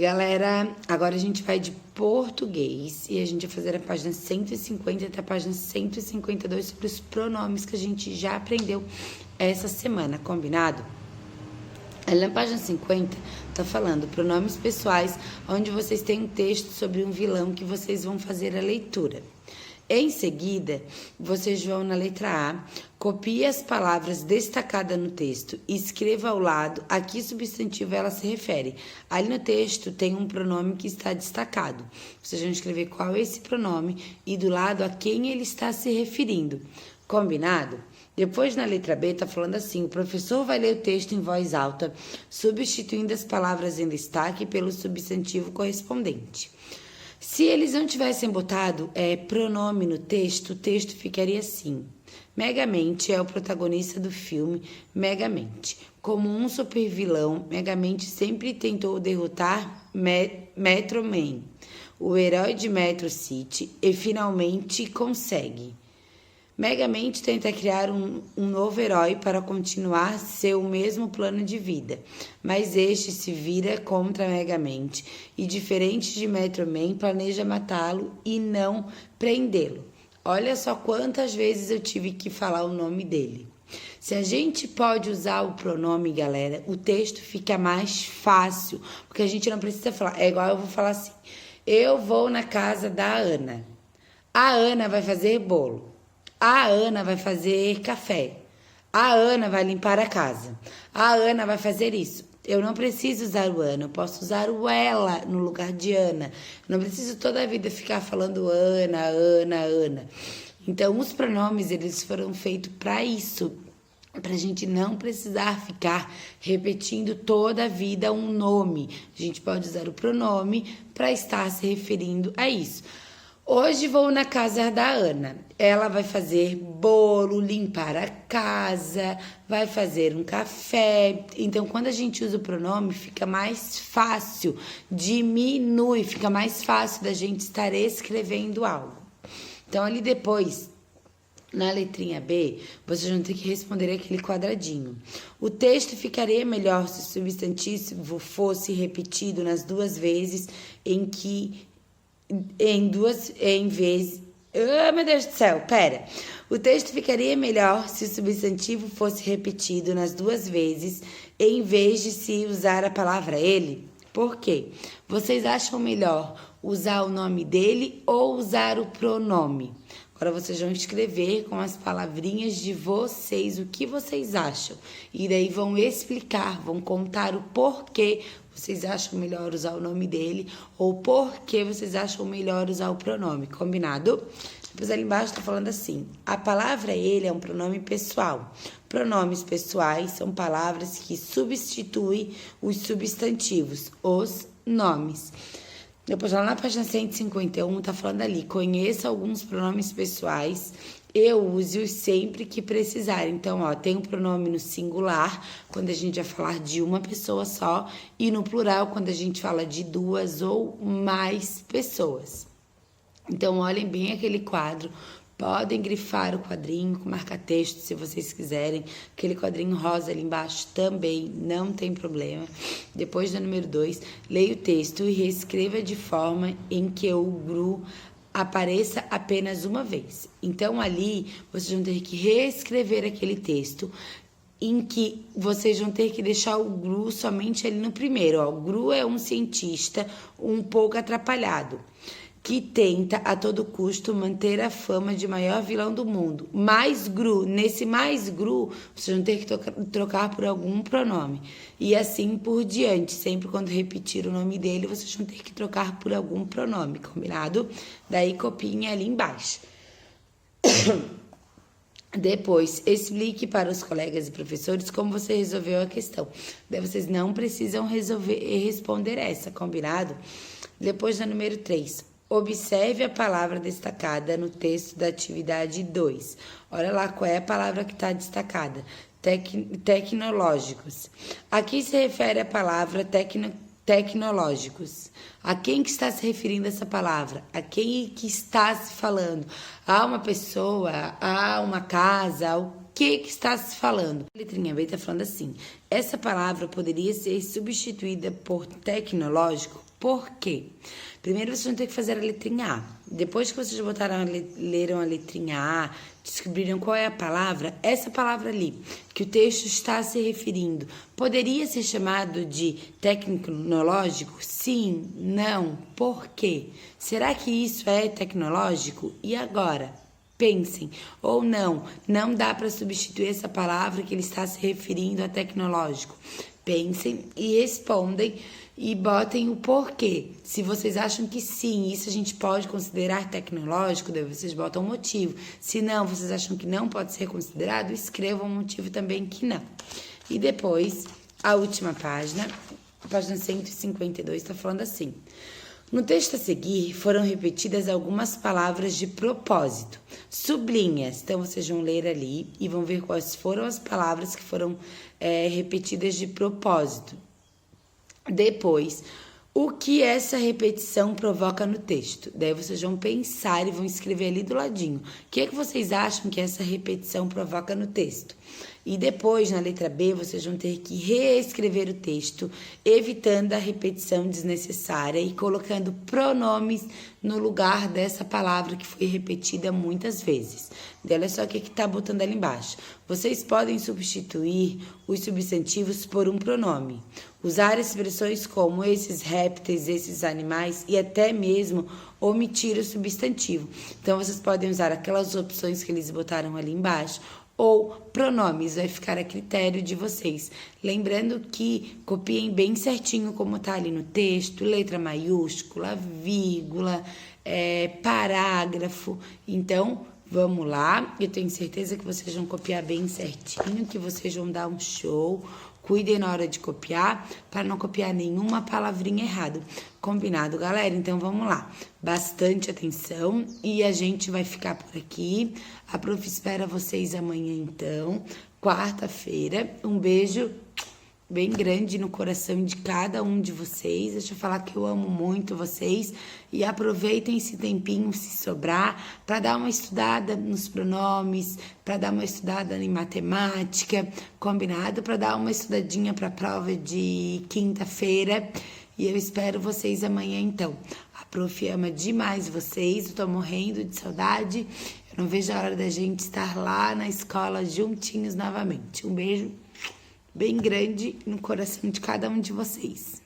Oi, galera! Agora a gente vai de português e a gente vai fazer a página 150 até a página 152 sobre os pronomes que a gente já aprendeu essa semana, combinado? Ali na página 50 tá falando pronomes pessoais, onde vocês têm um texto sobre um vilão que vocês vão fazer a leitura. Em seguida, vocês vão na letra A, copie as palavras destacadas no texto e escreva ao lado a que substantivo ela se refere. Ali no texto tem um pronome que está destacado. Vocês vão escrever qual é esse pronome e do lado a quem ele está se referindo. Combinado? Depois, na letra B, está falando assim: o professor vai ler o texto em voz alta, substituindo as palavras em destaque pelo substantivo correspondente. Se eles não tivessem botado pronome no texto, o texto ficaria assim: Megamente é o protagonista do filme Megamente. Como um super vilão, Megamente sempre tentou derrotar Metro Man, o herói de Metro City, e finalmente consegue. Megamente tenta criar um novo herói para continuar seu mesmo plano de vida, mas este se vira contra Megamente e, diferente de Metro Man, planeja matá-lo e não prendê-lo. Olha só quantas vezes eu tive que falar o nome dele. Se a gente pode usar o pronome, galera, o texto fica mais fácil, porque a gente não precisa falar. É igual eu vou falar assim: eu vou na casa da Ana. A Ana vai fazer bolo. A Ana vai fazer café. A Ana vai limpar a casa. A Ana vai fazer isso. Eu não preciso usar o Ana, eu posso usar o ela no lugar de Ana. Eu não preciso toda a vida ficar falando Ana, Ana, Ana. Então, os pronomes, eles foram feitos para isso. Para a gente não precisar ficar repetindo toda a vida um nome. A gente pode usar o pronome para estar se referindo a isso. Hoje vou na casa da Ana. Ela vai fazer bolo, limpar a casa, vai fazer um café. Então, quando a gente usa o pronome, fica mais fácil, diminui, fica mais fácil da gente estar escrevendo algo. Então, ali depois, na letrinha B, vocês vão ter que responder aquele quadradinho. O texto ficaria melhor se o substantivo fosse repetido nas duas vezes Oh, meu Deus do céu, pera. O texto ficaria melhor se o substantivo fosse repetido nas duas vezes, em vez de se usar a palavra ele. Por quê? Vocês acham melhor usar o nome dele ou usar o pronome? Agora vocês vão escrever com as palavrinhas de vocês o que vocês acham. E daí vão explicar, vão contar o porquê vocês acham melhor usar o nome dele ou porquê vocês acham melhor usar o pronome. Combinado? Depois ali embaixo está falando assim: a palavra ele é um pronome pessoal. Pronomes pessoais são palavras que substituem os substantivos, os nomes. Depois, lá na página 151, tá falando ali: conheça alguns pronomes pessoais e use-os sempre que precisar. Então, tem um pronome no singular, quando a gente vai falar de uma pessoa só, e no plural, quando a gente fala de duas ou mais pessoas. Então, olhem bem aquele quadro. Podem grifar o quadrinho com marca-texto, se vocês quiserem. Aquele quadrinho rosa ali embaixo também, não tem problema. Depois do número 2, leia o texto e reescreva de forma em que o GRU apareça apenas uma vez. Então, ali, vocês vão ter que reescrever aquele texto, em que vocês vão ter que deixar o GRU somente ali no primeiro. O GRU é um cientista um pouco atrapalhado, que tenta a todo custo manter a fama de maior vilão do mundo. Mais GRU, nesse mais GRU, vocês vão ter que trocar por algum pronome. E assim por diante, sempre quando repetir o nome dele, vocês vão ter que trocar por algum pronome, combinado? Daí copiem ali embaixo. Depois, explique para os colegas e professores como você resolveu a questão. Daí vocês não precisam responder essa, combinado? Depois, da número 3. Observe a palavra destacada no texto da atividade 2. Olha lá qual é a palavra que está destacada. Tecnológicos. A que se refere a palavra tecnológicos? A quem que está se referindo essa palavra? A quem que está se falando? A uma pessoa? A uma casa? O que está se falando? A letrinha B está falando assim: essa palavra poderia ser substituída por tecnológico Por quê? Primeiro vocês vão ter que fazer a letrinha A. Depois que vocês leram a letrinha A, descobriram qual é a palavra, essa palavra ali, que o texto está se referindo, poderia ser chamado de tecnológico? Sim, não, por quê? Será que isso é tecnológico? E agora? Pensem, ou não dá para substituir essa palavra que ele está se referindo a tecnológico. Pensem e respondem e botem o porquê. Se vocês acham que sim, isso a gente pode considerar tecnológico, daí vocês botam o motivo. Se não, vocês acham que não pode ser considerado, escrevam o motivo também que não. E depois, a última página, a página 152, está falando assim. No texto a seguir, foram repetidas algumas palavras de propósito. Sublinhas. Então, vocês vão ler ali e vão ver quais foram as palavras que foram repetidas de propósito. Depois, o que essa repetição provoca no texto? Daí vocês vão pensar e vão escrever ali do ladinho. O que é que vocês acham que essa repetição provoca no texto? E depois, na letra B, vocês vão ter que reescrever o texto, evitando a repetição desnecessária e colocando pronomes no lugar dessa palavra que foi repetida muitas vezes. Olha só o que está botando ali embaixo. Vocês podem substituir os substantivos por um pronome. Usar expressões como esses répteis, esses animais e até mesmo omitir o substantivo. Então, vocês podem usar aquelas opções que eles botaram ali embaixo ou pronomes, vai ficar a critério de vocês. Lembrando que copiem bem certinho como tá ali no texto, letra maiúscula, vírgula, parágrafo. Então, vamos lá, eu tenho certeza que vocês vão copiar bem certinho, que vocês vão dar um show. Cuidem na hora de copiar, para não copiar nenhuma palavrinha errada. Combinado, galera? Então, vamos lá. Bastante atenção e a gente vai ficar por aqui. A prof espera vocês amanhã, então, quarta-feira. Um beijo bem grande no coração de cada um de vocês. Deixa eu falar que eu amo muito vocês e aproveitem esse tempinho, se sobrar, para dar uma estudada nos pronomes, para dar uma estudada em matemática, combinado? Para dar uma estudadinha para a prova de quinta-feira. E eu espero vocês amanhã, então. A prof ama demais vocês, eu tô morrendo de saudade. Eu não vejo a hora da gente estar lá na escola juntinhos novamente. Um beijo bem grande no coração de cada um de vocês.